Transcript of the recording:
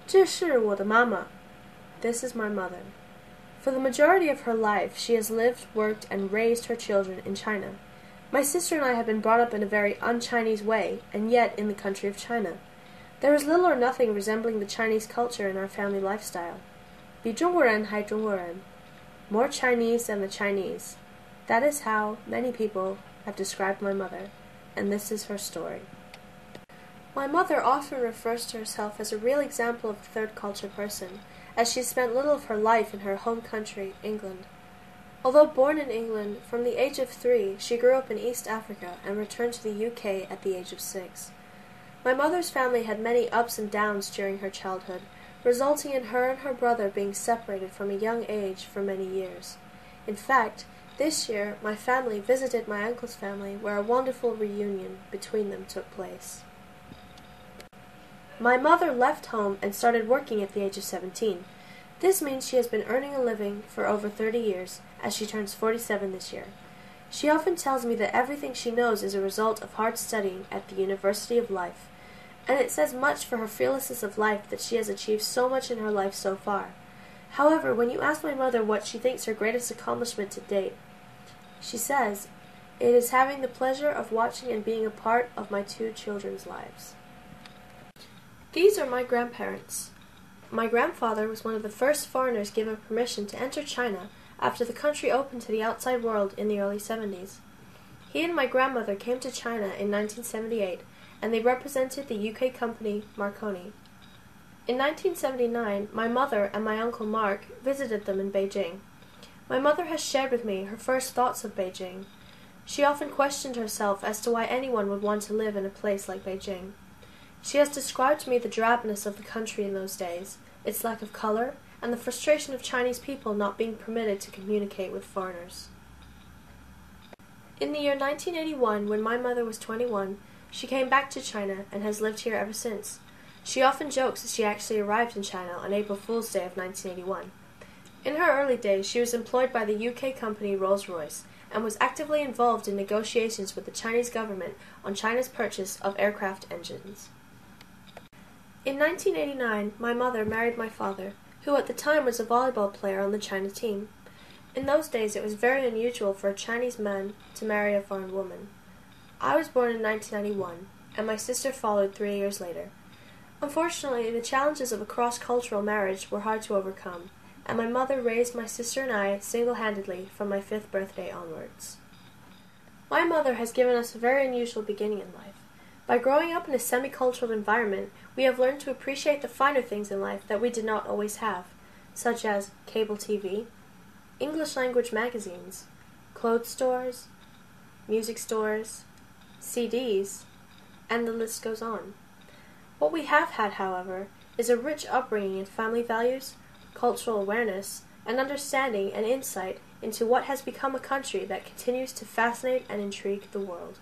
这是我的妈妈. This is my mother. For the majority of her life, she has lived, worked, and raised her children in China. My sister and I have been brought up in a very un-Chinese way, and yet in the country of China. There is little or nothing resembling the Chinese culture in our family lifestyle. 比中国人还中国人. More Chinese than the Chinese. That is how many people have described my mother, and this is her story. My mother often refers to herself as a real example of a third culture person, as she spent little of her life in her home country, England. Although born in England, from the age of 3, she grew up in East Africa and returned to the UK at the age of 6. My mother's family had many ups and downs during her childhood, resulting in her and her brother being separated from a young age for many years. In fact, this year my family visited my uncle's family, where a wonderful reunion between them took place. My mother left home and started working at the age of 17. This means she has been earning a living for over 30 years, as she turns 47 this year. She often tells me that everything she knows is a result of hard studying at the University of Life, and it says much for her fearlessness of life that she has achieved so much in her life so far. However, when you ask my mother what she thinks her greatest accomplishment to date, she says, "It is having the pleasure of watching and being a part of my 2 children's lives." These are my grandparents. My grandfather was one of the first foreigners given permission to enter China after the country opened to the outside world in the early 70s. He and my grandmother came to China in 1978, and they represented the UK company Marconi. In 1979, my mother and my uncle Mark visited them in Beijing. My mother has shared with me her first thoughts of Beijing. She often questioned herself as to why anyone would want to live in a place like Beijing. She has described to me the drabness of the country in those days, its lack of color, and the frustration of Chinese people not being permitted to communicate with foreigners. In the year 1981, when my mother was 21, she came back to China and has lived here ever since. She often jokes that she actually arrived in China on April Fool's Day of 1981. In her early days, she was employed by the UK company Rolls-Royce and was actively involved in negotiations with the Chinese government on China's purchase of aircraft engines. In 1989, my mother married my father, who at the time was a volleyball player on the China team. In those days, it was very unusual for a Chinese man to marry a foreign woman. I was born in 1991, and my sister followed 3 years later. Unfortunately, the challenges of a cross-cultural marriage were hard to overcome, and my mother raised my sister and I single-handedly from my 5th birthday onwards. My mother has given us a very unusual beginning in life. By growing up in a semi-cultural environment, we have learned to appreciate the finer things in life that we did not always have, such as cable TV, English language magazines, clothes stores, music stores, CDs, and the list goes on. What we have had, however, is a rich upbringing in family values, cultural awareness, and understanding and insight into what has become a country that continues to fascinate and intrigue the world.